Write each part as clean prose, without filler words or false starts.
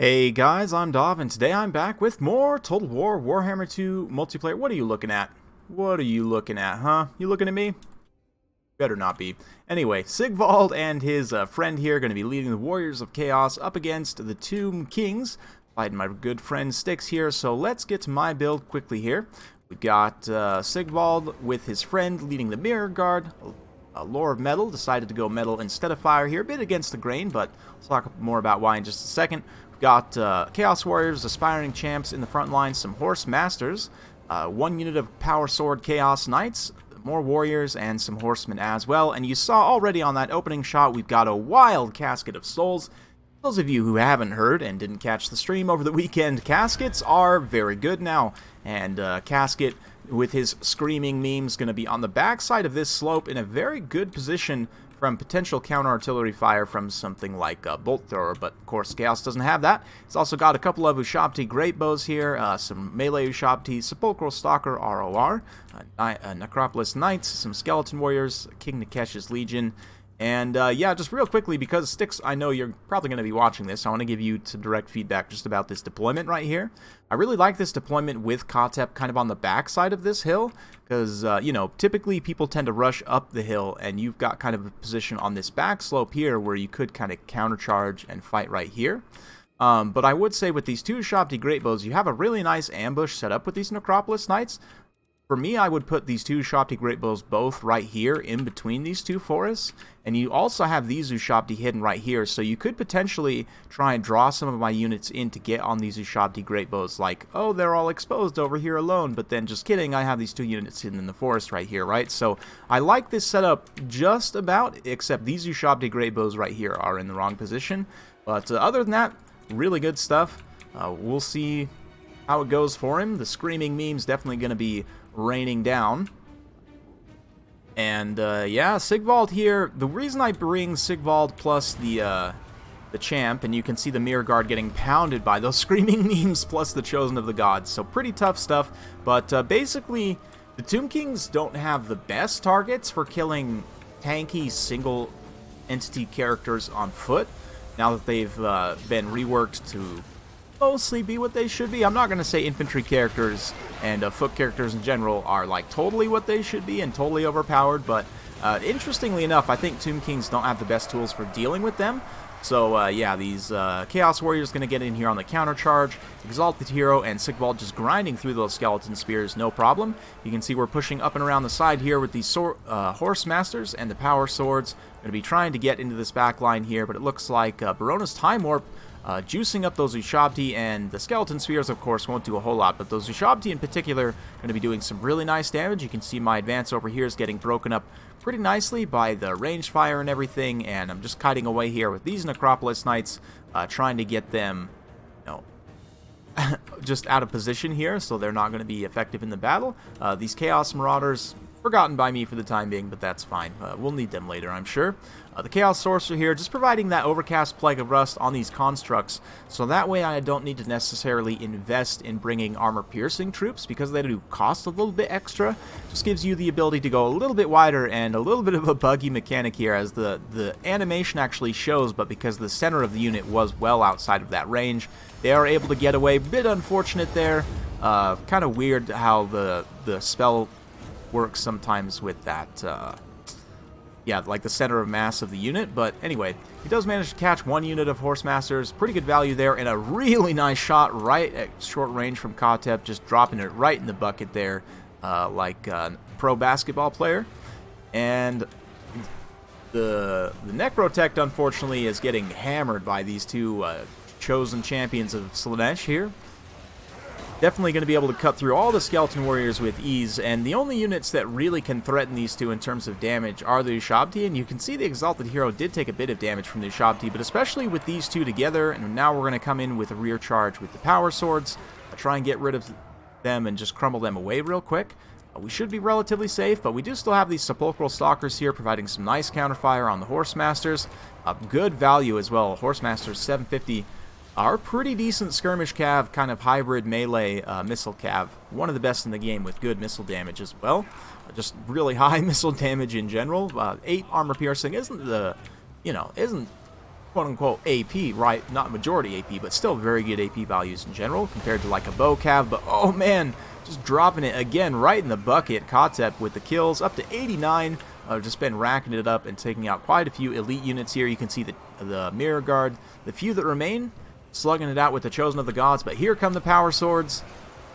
Hey guys, I'm Dov, and today I'm back with more Total War Warhammer 2 multiplayer. What are you looking at? What are you looking at, huh? You looking at me? Better not be. Anyway, Sigvald and his friend here are going to be leading the Warriors of Chaos up against the Tomb Kings, fighting my good friend Styx here, so let's get to my build quickly here. We've got Sigvald with his friend leading the Mirror Guard. Lore of Metal decided to go metal instead of fire here, a bit against the grain, but we'll talk more about why in just a second. We've got Chaos Warriors, Aspiring Champs in the front line, some Horse Masters, one unit of Power Sword Chaos Knights, more Warriors, and some Horsemen as well. And you saw already on that opening shot, we've got a wild Casket of Souls. Those of you who haven't heard and didn't catch the stream over the weekend, Caskets are very good now, and Casket with his screaming memes going to be on the backside of this slope in a very good position from potential counter-artillery fire from something like a Bolt Thrower, but of course Chaos doesn't have that. He's also got a couple of Ushabti Great Bows here, some melee Ushabti, Sepulchral Stalker ROR, Necropolis Knights, some Skeleton Warriors, King Nikesh's Legion. And yeah, just real quickly, because Styx, I know you're probably going to be watching this, I want to give you some direct feedback just about this deployment right here. I really like this deployment with Kotep kind of on the backside of this hill, because, you know, typically people tend to rush up the hill, and you've got kind of a position on this back slope here where you could kind of countercharge and fight right here. But I would say with these two Ushabti Great Bows, you have a really nice ambush set up with these Necropolis Knights. For me, I would put these two Ushabti Great Bows both right here in between these two forests, and you also have these Ushabti hidden right here, so you could potentially try and draw some of my units in to get on these Ushabti Great Bows, like, oh, they're all exposed over here alone, but then just kidding, I have these two units hidden in the forest right here, right? So I like this setup just about, except these Ushabti Great Bows right here are in the wrong position, but other than that, really good stuff. We'll see how it goes for him. The screaming meme's definitely going to be raining down. And yeah, Sigvald here. The reason I bring Sigvald plus the champ, and you can see the Mirror Guard getting pounded by those screaming memes plus the Chosen of the Gods. So pretty tough stuff. But basically, the Tomb Kings don't have the best targets for killing tanky single entity characters on foot. Now that they've been reworked to mostly be what they should be. I'm not going to say infantry characters and foot characters in general are like totally what they should be and totally overpowered, but interestingly enough, I think Tomb Kings don't have the best tools for dealing with them. So yeah, these Chaos Warriors going to get in here on the counter charge. Exalted Hero and Sigvald just grinding through those Skeleton Spears, no problem. You can see we're pushing up and around the side here with these Horse Masters and the Power Swords. Going to be trying to get into this back line here, but it looks like Barona's Time Warp juicing up those Ushabti, and the Skeleton Spears, of course, won't do a whole lot, but those Ushabti in particular are going to be doing some really nice damage. You can see my advance over here is getting broken up pretty nicely by the range fire and everything, and I'm just kiting away here with these Necropolis Knights, trying to get them, you know, just out of position here, so they're not going to be effective in the battle. These Chaos Marauders, forgotten by me for the time being, but that's fine. We'll need them later, I'm sure. The Chaos Sorcerer here, just providing that Overcast Plague of Rust on these constructs, so that way I don't need to necessarily invest in bringing armor-piercing troops, because they do cost a little bit extra. Just gives you the ability to go a little bit wider, and a little bit of a buggy mechanic here, as the animation actually shows, but because the center of the unit was well outside of that range, they are able to get away. Bit unfortunate there. Kind of weird how the spell works sometimes with that, yeah, like the center of mass of the unit, but anyway, he does manage to catch one unit of Horse Masters, pretty good value there, and a really nice shot right at short range from Kotep, just dropping it right in the bucket there, like a pro basketball player. And the Necrotect, unfortunately, is getting hammered by these two chosen champions of Slaanesh here. Definitely going to be able to cut through all the Skeleton Warriors with ease, and the only units that really can threaten these two in terms of damage are the Ushabti, and you can see the Exalted Hero did take a bit of damage from the Ushabti, but especially with these two together, and now we're going to come in with a rear charge with the Power Swords, try and get rid of them and just crumble them away real quick. We should be relatively safe, but we do still have these Sepulchral Stalkers here providing some nice counterfire on the Horse Masters. Good value as well. Horse Masters 750 are pretty decent skirmish cav, kind of hybrid melee missile cav. One of the best in the game with good missile damage as well. Just really high missile damage in general. 8 armor piercing isn't the, you know, isn't quote-unquote AP, right? Not majority AP, but still very good AP values in general compared to like a bow cav. But oh man, just dropping it again right in the bucket. Kotep with the kills up to 89. Just been racking it up and taking out quite a few elite units here. You can see the Mirror Guard, the few that remain, slugging it out with the Chosen of the Gods. But here come the Power Swords.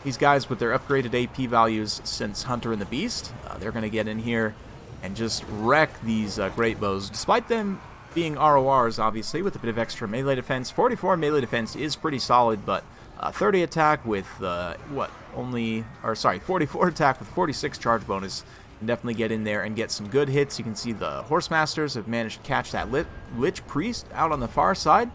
These guys with their upgraded AP values since Hunter and the Beast, they're going to get in here and just wreck these Great Bows. Despite them being RORs, obviously, with a bit of extra melee defense. 44 melee defense is pretty solid, but 30 attack with, 44 attack with 46 charge bonus. Definitely get in there and get some good hits. You can see the Horsemasters have managed to catch that Lich Priest out on the far side.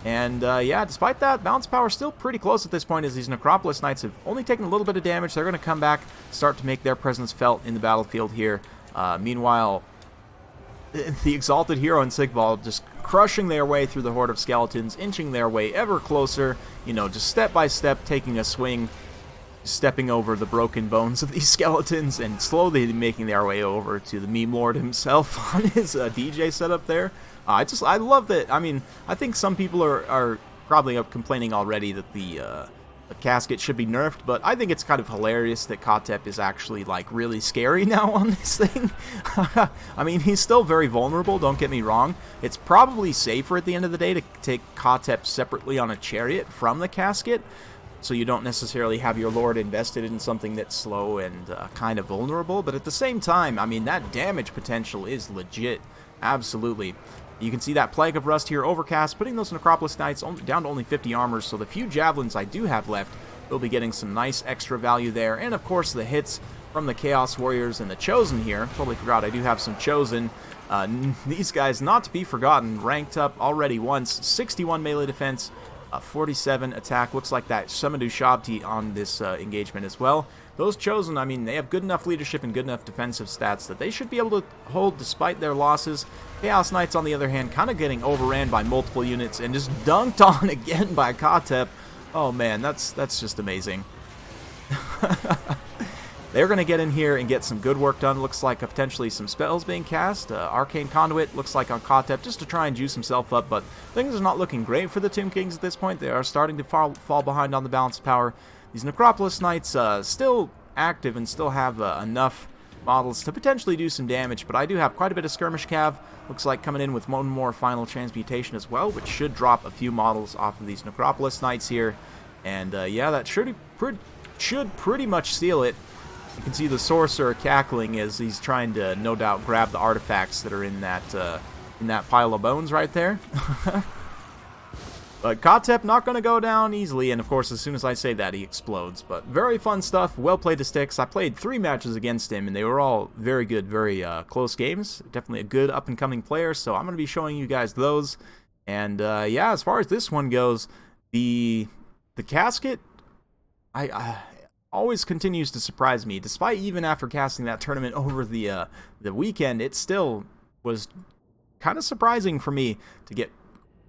And yeah, despite that, balance power still pretty close at this point as these Necropolis Knights have only taken a little bit of damage. They're going to come back, start to make their presence felt in the battlefield here. Meanwhile, the Exalted Hero and Sigvald just crushing their way through the horde of skeletons, inching their way ever closer, you know, just step by step taking a swing, stepping over the broken bones of these skeletons and slowly making their way over to the meme lord himself on his DJ setup there. I love that. I mean, I think some people are probably complaining already that the casket should be nerfed, but I think it's kind of hilarious that Kotep is actually like really scary now on this thing. I mean, he's still very vulnerable, don't get me wrong. It's probably safer at the end of the day to take Kotep separately on a chariot from the casket, so you don't necessarily have your lord invested in something that's slow and kind of vulnerable. But at the same time, I mean, that damage potential is legit. Absolutely. You can see that Plague of Rust here, Overcast, putting those Necropolis Knights down to only 50 armor, so the few Javelins I do have left will be getting some nice extra value there. And of course, the hits from the Chaos Warriors and the Chosen here. Totally forgot I do have some Chosen. These guys, not to be forgotten, ranked up already once. 61 melee defense, 47 attack. Looks like that Summadu Shabti on this engagement as well. Those Chosen, I mean, they have good enough leadership and good enough defensive stats that they should be able to hold despite their losses. Chaos Knights, on the other hand, kind of getting overran by multiple units and just dunked on again by Kotep. Oh man, that's just amazing. They're going to get in here and get some good work done. Looks like potentially some spells being cast. Arcane Conduit looks like on Kotep just to try and juice himself up, but things are not looking great for the Tomb Kings at this point. They are starting to fall behind on the balance of power. These Necropolis Knights still active and still have enough models to potentially do some damage, but I do have quite a bit of Skirmish Cav. Looks like coming in with one more Final Transmutation as well, which should drop a few models off of these Necropolis Knights here. And yeah, that should pretty much seal it. You can see the Sorcerer cackling as he's trying to, no doubt, grab the artifacts that are in that pile of bones right there. But Kotep not going to go down easily, and of course, as soon as I say that, he explodes. But very fun stuff, well played to sticks. I played 3 matches against him, and they were all very good, very close games. Definitely a good up-and-coming player, so I'm going to be showing you guys those. And yeah, as far as this one goes, the casket, I always continues to surprise me. Despite even after casting that tournament over the weekend, it still was kind of surprising for me to get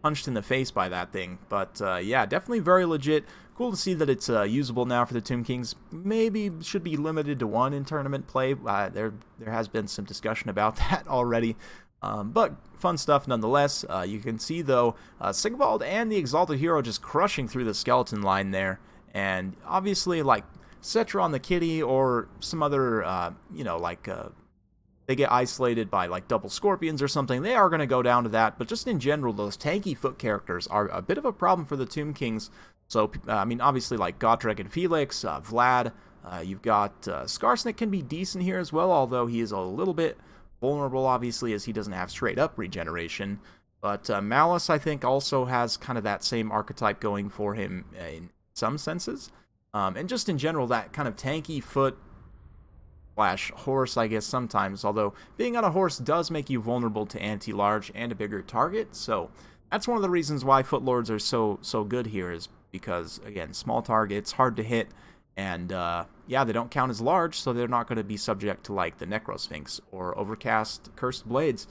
punched in the face by that thing. But yeah, definitely very legit. Cool to see that it's usable now for the Tomb Kings. Maybe should be limited to 1 in tournament play. There has been some discussion about that already. But fun stuff nonetheless. You can see though, Sigvald and the Exalted Hero just crushing through the skeleton line there. And obviously, like Cetron the Kitty or some other, you know, like they get isolated by like double scorpions or something, they are going to go down to that. But just in general, those tanky foot characters are a bit of a problem for the Tomb Kings. So, I mean, obviously like Gotrek and Felix, Vlad, you've got Skarsnik can be decent here as well, although he is a little bit vulnerable, obviously, as he doesn't have straight up regeneration. But Malice, I think, also has kind of that same archetype going for him in some senses. And just in general, that kind of tanky foot slash horse, I guess, sometimes, although being on a horse does make you vulnerable to anti-large and a bigger target, so that's one of the reasons why Footlords are so good here, is because, again, small targets, hard to hit, and yeah, they don't count as large, so they're not going to be subject to like the Necrosphinx or Overcast Cursed Blades.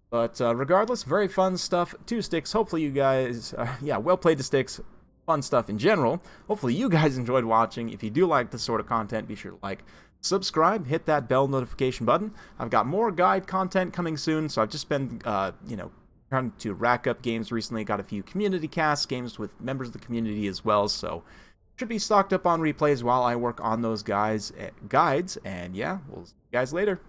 But regardless, very fun stuff. 2 sticks, hopefully you guys, yeah, well played to sticks. Fun stuff in general. Hopefully you guys enjoyed watching. If you do like this sort of content, be sure to like, subscribe, hit that bell notification button. I've got more guide content coming soon, so I've just been, you know, trying to rack up games recently. Got a few community casts, games with members of the community as well, so should be stocked up on replays while I work on those guides. And yeah, we'll see you guys later.